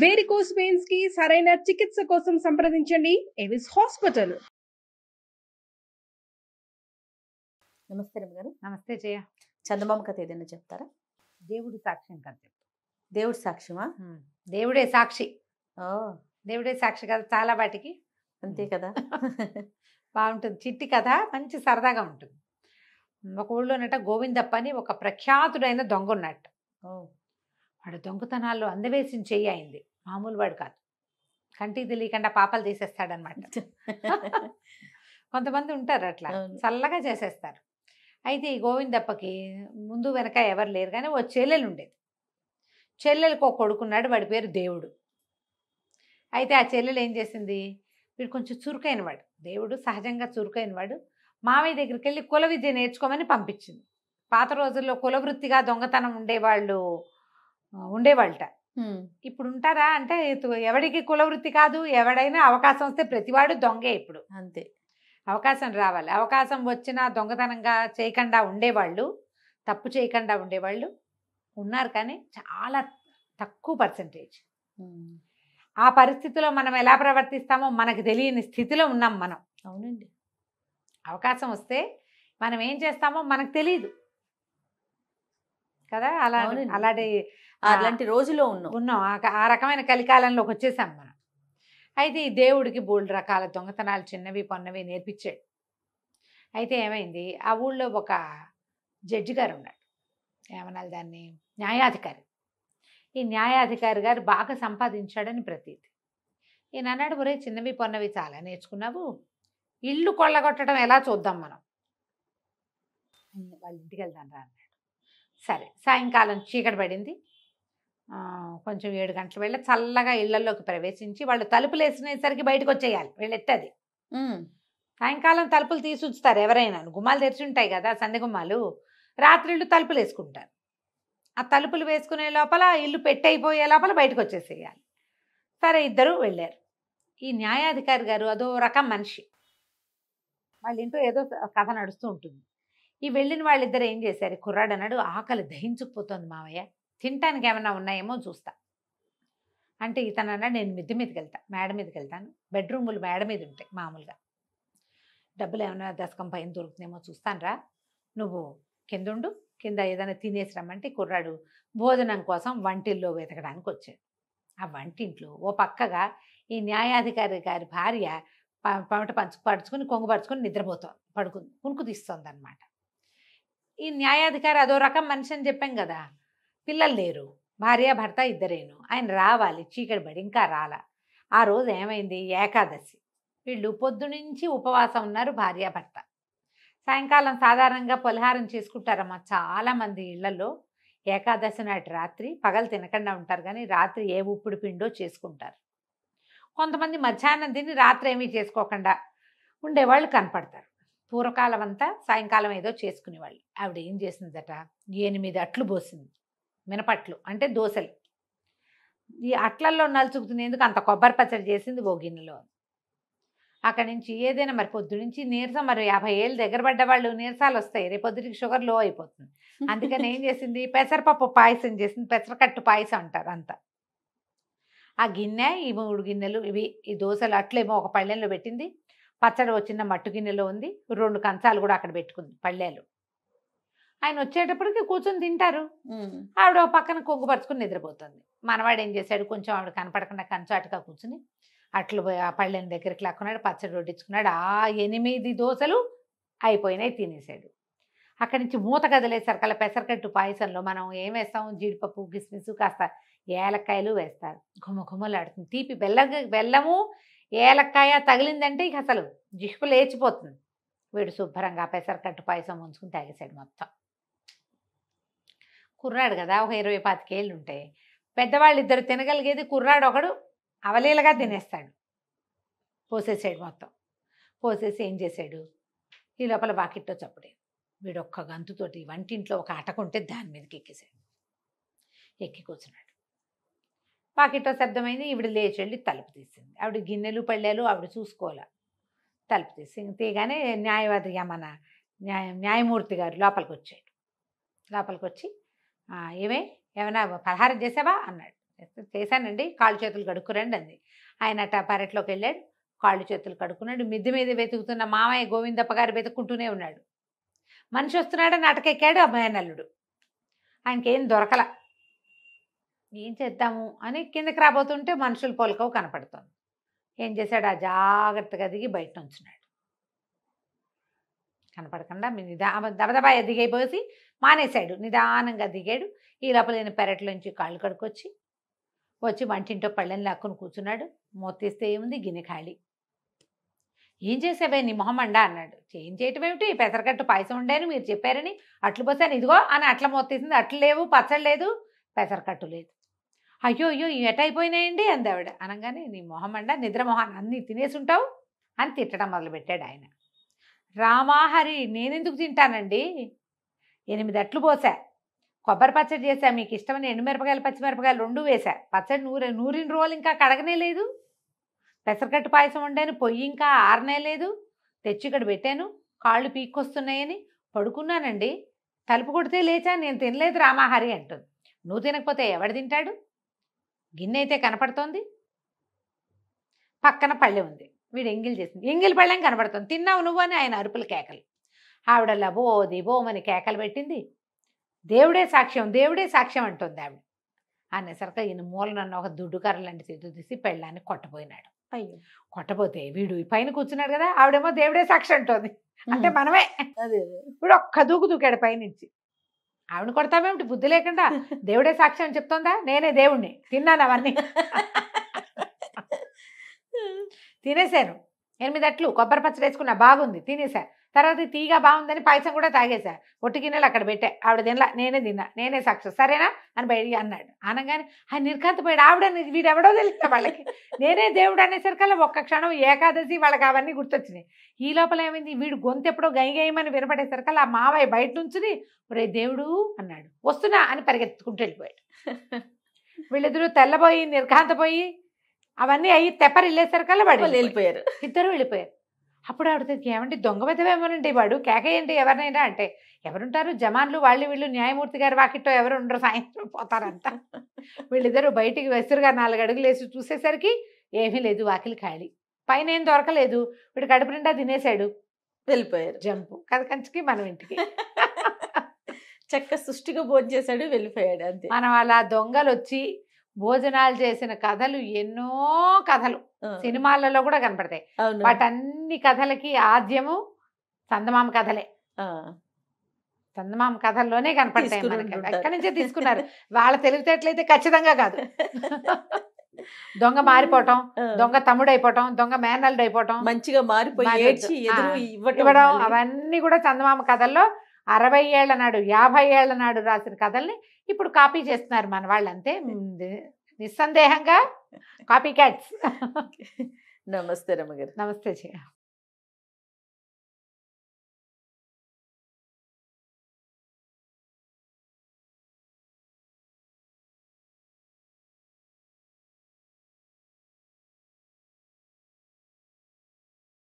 Varicose veins కి సరైన చికిత్స కోసం సంప్రదించండి ఎవిస్ హాస్పిటల్. నమస్తే రమ్య గారు. నమస్తే జయ. చందమామ కథ ఏదైనా చెప్తారా? దేవుడి సాక్ష్యం కథ చెప్పు. దేవుడి సాక్ష్యమా? దేవుడే సాక్షి. ఓ, దేవుడే సాక్షి కథ చాలా వాటికి అంతే కదా. బాగుంటుంది. చిట్టి కథ మంచి సరదాగా ఉంటుంది. ఒక ఊళ్ళోనట గోవిందప్ప అని ఒక ప్రఖ్యాతుడైన దొంగ ఉన్నట్టు. ఓ, వాడు దొంగతనాల్లో అందవేసిన చెయ్యి అయింది. మామూలు వాడు కాదు. కంటికి తెలియకుండా పాపాలు తీసేస్తాడనమాట. కొంతమంది ఉంటారు అట్లా చల్లగా చేసేస్తారు. అయితే ఈ గోవిందప్పకి ముందు వెనక ఎవరు లేరు, కానీ ఓ చెల్లెలు ఉండేది. చెల్లెలకు ఒక కొడుకున్నాడు, వాడి పేరు దేవుడు. అయితే ఆ చెల్లెలు ఏం చేసింది, వీడు కొంచెం చురుకైన వాడు, దేవుడు సహజంగా చురుకైన వాడు, మావయ్య దగ్గరికి వెళ్ళి కుల విద్య నేర్చుకోమని పంపించింది. పాత రోజుల్లో కులవృత్తిగా దొంగతనం ఉండేవాళ్ళట. ఇప్పుడు ఉంటారా అంటే ఎవడికి కులవృత్తి కాదు, ఎవడైనా అవకాశం వస్తే ప్రతివాడు దొంగే. ఇప్పుడు అంతే, అవకాశం రావాలి. అవకాశం వచ్చినా దొంగతనంగా చేయకుండా ఉండేవాళ్ళు, తప్పు చేయకుండా ఉండేవాళ్ళు ఉన్నారు, కానీ చాలా తక్కువ పర్సెంటేజ్. ఆ పరిస్థితిలో మనం ఎలా ప్రవర్తిస్తామో మనకు తెలియని స్థితిలో ఉన్నాం మనం. అవునండి. అవకాశం వస్తే మనం ఏం చేస్తామో మనకు తెలియదు కదా. అలాంటి రోజులో ఉన్నాం. ఆ రకమైన కలికాలంలోకి వచ్చేసాం మనం. అయితే ఈ దేవుడికి బోల్డ్ రకాల దొంగతనాలు చిన్నవి పొన్నవి నేర్పించాడు. అయితే ఏమైంది, ఆ ఊళ్ళో ఒక జడ్జి గారు ఉన్నాడు, ఏమనాలి దాన్ని, న్యాయాధికారి. ఈ న్యాయాధికారి గారు బాగా సంపాదించాడని ప్రతీతి. ఈయన అన్నాడు, ఒరే చిన్నవి పొన్నవి చాలా నేర్చుకున్నావు, ఇల్లు కొల్లగొట్టడం ఎలా చూద్దాం మనం, వాళ్ళ ఇంటికి వెళ్దాం రా అన్నాడు. సరే, సాయంకాలం చీకటి పడింది. కొంచెం 7 గంటల వేళ చల్లగా ఇళ్లలోకి ప్రవేశించి వాళ్ళు తలుపులు వేసినేసరికి బయటకు వచ్చేయాలి. వీళ్ళెట్టది సాయంకాలం తలుపులు తీసి ఉంచుతారు ఎవరైనా, గుమ్మాలు తెరిచి ఉంటాయి కదా సందె గుమ్మాలు, రాత్రిళ్ళు తలుపులు వేసుకుంటారు. ఆ తలుపులు వేసుకునే లోపల ఇల్లు పెట్టయిపోయే లోపల బయటకు వచ్చేసేయాలి. సరే, ఇద్దరు వెళ్ళారు. ఈ న్యాయాధికారి గారు అదో రకం మనిషి, వాళ్ళ ఇంట్లో ఏదో కథ నడుస్తూ ఉంటుంది. ఈ వెళ్ళిన వాళ్ళిద్దరు ఏం చేశారు, కుర్రాడు అన్నాడు, ఆకలి దహించుకుపోతుంది మావయ్య, తినటానికి ఏమన్నా ఉన్నాయేమో చూస్తా అంటే, ఇతను అన్నాడు, నేను మిద్దె మీదకి వెళ్తాను, మేడ మీదకి వెళ్తాను, బెడ్రూములు మేడ మీద ఉంటాయి మామూలుగా, డబ్బులు ఏమైనా దశకం పైన దొరుకుతుందేమో చూస్తాను రా, నువ్వు కిందుండు, కింద ఏదైనా తినేసి రమ్మంటే కుర్రాడు భోజనం కోసం వంటిల్లో వెతకడానికి వచ్చాడు. ఆ వంటింట్లో ఓ పక్కగా ఈ న్యాయాధికారి గారి భార్య పమట పరుచుకొని కొంగు పరుచుకొని నిద్రపోతుంది, కునుకు తీస్తుంది అనమాట. ఈ న్యాయాధికారి అదో రకం మనిషి అని చెప్పాం కదా, పిల్లలు లేరు, భార్య భర్త ఇద్దరేను, ఆయన రావాలి, చీకటి పడి ఇంకా రాలా. ఆ రోజు ఏమైంది, ఏకాదశి, వీళ్ళు పొద్దునుంచి ఉపవాసం ఉన్నారు భార్యాభర్త. సాయంకాలం సాధారణంగా పలహారం చేసుకుంటారమ్మా చాలామంది ఇళ్లలో. ఏకాదశి నాటి రాత్రి పగలు తినకుండా ఉంటారు, కానీ రాత్రి ఏ ఉప్పుడు పిండో చేసుకుంటారు. కొంతమంది మధ్యాహ్నం తిని రాత్రి ఏమీ చేసుకోకుండా ఉండేవాళ్ళు కనపడతారు. పూర్వకాలం అంతా సాయంకాలం ఏదో చేసుకునేవాళ్ళు. ఆవిడ ఏం చేసిందట, 8 అట్లు పోసింది, మినపట్లు అంటే దోశలు. ఈ అట్లల్లో నలుచుకునేందుకు అంత కొబ్బరి పచ్చడి చేసింది ఓ గిన్నెలో. అక్కడి నుంచి ఏదైనా మరి పొద్దు నుంచి నీరసం, మరి 50 ఏళ్ళు దగ్గర పడ్డ వాళ్ళు నీరసాలు వస్తాయి, రేపొద్దుటికి షుగర్ లో అయిపోతుంది. అందుకని ఏం చేసింది, పెసరపప్పు పాయసం చేసింది, పెసరకట్టు పాయసం అంటారు అంతా. ఆ గిన్నె, ఈ 3 గిన్నెలు ఇవి, ఈ దోశలు అట్లేమో ఒక పళ్ళెంలో పెట్టింది, పచ్చడి వచ్చిన మట్టు గిన్నెలో ఉంది, 2 కంచాలు కూడా అక్కడ పెట్టుకుంది పళ్ళేలు. ఆయన వచ్చేటప్పటికి కూర్చొని తింటారు, ఆవిడ పక్కన కొంగు పరుచుకుని నిద్రపోతుంది. మనవాడు ఏం చేశాడు, కొంచెం ఆవిడ కనపడకుండా కంచాటుగా కూర్చుని అట్లు ఆ పళ్ళెని దగ్గరికి లాక్కున్నాడు, పచ్చడి వడ్డించుకున్నాడు. ఆ 8 దోశలు అయిపోయినాయి, తినేసాడు. అక్కడి నుంచి మూత కదిలేసరికల్లా పెసరకట్టు పాయసంలో మనం ఏం వేస్తాం, జీడిపప్పు కిస్మిస్ కాస్త ఏలక్కాయలు వేస్తారు, ఘుమఘుమలాడుతుంది. తీపి బెల్లము ఏలక్కాయ తగిలిందంటే ఇక అసలు జిహ్వ లేచిపోతుంది. వీడు శుభ్రంగా పెసరకట్టు పాయసం ఉంచుకుని తాగేశాడు మొత్తం. కుర్రాడు కదా, ఒక 20-25 ఏళ్ళు ఉంటాయి. పెద్దవాళ్ళు ఇద్దరు తినగలిగేది, కుర్రాడు ఒకడు అవలీలగా తినేస్తాడు. పోసేసాడు మొత్తం. పోసేసి ఏం చేశాడు, ఈ లోపల వాకిట్లో చప్పుడే, వీడు ఒక్క గంతుతోటి వంటింట్లో ఒక అటకుంటే దాని మీదకి ఎక్కేశాడు. ఎక్కి కూర్చున్నాడు. వాకిట్లో శబ్దమైంది, ఈవిడ లేచి వెళ్ళి తలుపు తీసింది. ఆవిడ గిన్నెలు పళ్ళేలు ఆవిడ చూసుకోవాల. తలుపు తీయగానే న్యాయవాది మన న్యాయమూర్తి గారు లోపలికి వచ్చాడు. లోపలికి వచ్చి, ఏమైనా పలహారం చేసావా అన్నాడు. చేశానండి, కాళ్ళు చేతులు కడుక్కురండి అంది. ఆయన అట్ట పెరట్లోకి వెళ్ళాడు, కాళ్ళు చేతులు కడుక్కున్నాడు. మిద్దె మీద వెతుకుతున్న మామయ్య గోవిందప్ప గారు వెతుక్కుంటూనే ఉన్నాడు. మనిషి వస్తున్నాడని అటకెక్కాడు ఆ మేనల్లుడు. ఆయనకేం దొరకల. ఏం చేద్దాము అని కిందకి రాబోతుంటే మనుషులు పోలికవు కనపడుతుంది. ఏం చేశాడు, ఆ జాగ్రత్తగా దిగి బయట ఉంచున్నాడు. కనపడకుండా దబదబా దిగైపోసి మానేశాడు. నిదానంగా దిగాడు. ఈ లోపల నేను పెరట్లోంచి కాళ్ళు కడుక్కొచ్చి వచ్చి వంటింటో పళ్ళని లాక్కుని కూర్చున్నాడు. మూతీస్తే ఏముంది, గిన్నె ఖాళీ. ఏం చేసావే నీ మొహమండా అన్నాడు. ఏం చేయటం ఏమిటి, పెసరకట్టు పాయసం ఉండేను మీరు చెప్పారని అట్లు పోసాను, ఇదిగో అని అట్ల మూతీసింది. అట్లు లేవు, పచ్చడి లేదు, పెసరకట్టు లేదు. అయ్యో అయ్యో ఎటైపోయినాయండి అంది ఆవిడ. అనగానే నీ మొహమండా, నిద్ర మొహాన్ని అన్నీ తినేసి ఉంటావు అని తిట్టడం మొదలుపెట్టాడు ఆయన. రామాహరి, నేనెందుకు తింటానండి, 8 అట్లు పోసా, కొబ్బరి పచ్చడి చేశా, మీకు ఇష్టమైన ఎండుమిరపకాయలు పచ్చిమిరపకాయలు 2 వేసా, పచ్చడి నూరిన రోజులు ఇంకా కడగనే లేదు, పెసరకట్టు పాయసం వండాను, పొయ్యి ఇంకా ఆరనే లేదు, తెచ్చి ఇక్కడ పెట్టాను, కాళ్ళు పీక్కొస్తున్నాయని పడుకున్నానండి, తలుపు కొడితే లేచా, నేను తినలేదు రామాహరి అంటుంది. నువ్వు తినకపోతే ఎవడు తింటాడు, గిన్నె అయితే కనపడుతోంది, పక్కన పళ్ళె ఉంది, వీడు ఎంగిల్ చేసింది, ఎంగిల్ పళ్ళెం కనపడుతుంది, తిన్నావు నువ్వు అని ఆయన అరుపుల కేకలు. ఆవిడ లబో దిబోమని కేకలు పెట్టింది. దేవుడే సాక్ష్యం, దేవుడే సాక్ష్యం అంటుంది ఆవిడ. అనేసరికి ఈయన మూలనన్న ఒక దుడ్డు కర్ర లాంటి చేతులు తీసి పెళ్ళాన్ని కొట్టబోయినాడు. అయ్యో, కొట్టబోతే వీడు పైన కూర్చున్నాడు కదా, ఆవిడేమో దేవుడే సాక్షి అంటోంది, అంటే మనమే. అదే వీడు ఒక్క దూకు దూకాడు పైనుంచి. ఆవిడ కొడతామేమిటి బుద్ధి లేకుండా, దేవుడే సాక్ష్యం అని చెప్తోందా, నేనే దేవుణ్ణి, తిన్నాను అవన్నీ. తినేశాను 8 అట్లు, కొబ్బరి పచ్చడి వేసుకున్నా, బాగుంది, తినేసా. తర్వాత తీగా బాగుందని పాయసం కూడా తాగేశా, ఒట్టి గిన్నెలు అక్కడ పెట్టా, ఆవిడ తినలా, నేనే తిన్నా, నేనే సాక్షి, సరేనా అని బయటికి అన్నాడు. అనగానే ఆయన నిర్కాంతపోయాడు. ఆవిడ వీడెవడో తెలియదు వాళ్ళకి, నేనే దేవుడు అనేసరికల్లా ఒక్క క్షణం ఏకాదశి వాళ్ళకి అవన్నీ గుర్తొచ్చినాయి. ఈ లోపల ఏమైంది, వీడు గొంతు ఎప్పుడో గైగేయమని వినపడేసరికల్లా ఆ మావయ్య బయట నుంచి ఒరే దేవుడు అన్నాడు, వస్తున్నా అని పరిగెత్తుకుంటూ వెళ్ళిపోయాడు. వీళ్ళిద్దరూ తెల్లబోయి నిర్ఘాంతపోయి అవన్నీ అయ్యి తెప్పరిల్లేసరికల్లా వాడు వెళ్ళిపోయారు. ఇద్దరు వెళ్ళిపోయారు. అప్పుడు ఆవిడ ఏమంటే దొంగ వెతవేమోనండి వాడు, కేకేయండి ఎవరినైనా అంటే, ఎవరుంటారు జమాన్లు, వాళ్ళు వీళ్ళు న్యాయమూర్తి గారి వాకిట్లో ఎవరు ఉండరు, సాయంత్రం పోతారంతా. వీళ్ళిద్దరూ బయటికి వెసురుగా 4 అడుగులు వేసి చూసేసరికి ఏమీ లేదు, వాకిలి ఖాళీ, పైన ఏం దొరకలేదు. వీడు కడుపు నిండా తినేశాడు, వెళ్ళిపోయారు. జంపు కథ కంచికి మనం ఇంటికి. చక్క సృష్టిగా భోజనం చేశాడు, వెళ్ళిపోయాడు అంతే. మనం అలా దొంగలు వచ్చి భోజనాలు చేసిన కథలు ఎన్నో కథలు సినిమాలలో కూడా కనపడతాయి. వాటన్ని కథలకి ఆద్యము చందమామ కథలే. చందమామ కథల్లోనే కనపడతాయి మనకి, ఎక్కడి నుంచే తీసుకున్నారు. వాళ్ళ తెలివితేటలైతే ఖచ్చితంగా కాదు. దొంగ మారిపోవటం, దొంగ తమ్ముడు అయిపోవటం, దొంగ మేనల్లుడు అయిపోవటం, మంచిగా మారిపోయి ఇవ్వడం, అవన్నీ కూడా చందమామ కథల్లో 60 ఏళ్ల నాడు 50 ఏళ్ల నాడు రాసిన కథల్ని ఇప్పుడు కాపీ చేస్తున్నారు మన వాళ్ళంతే, నిస్సందేహంగా కాపీ క్యాట్స్. నమస్తే రమగారు. నమస్తే.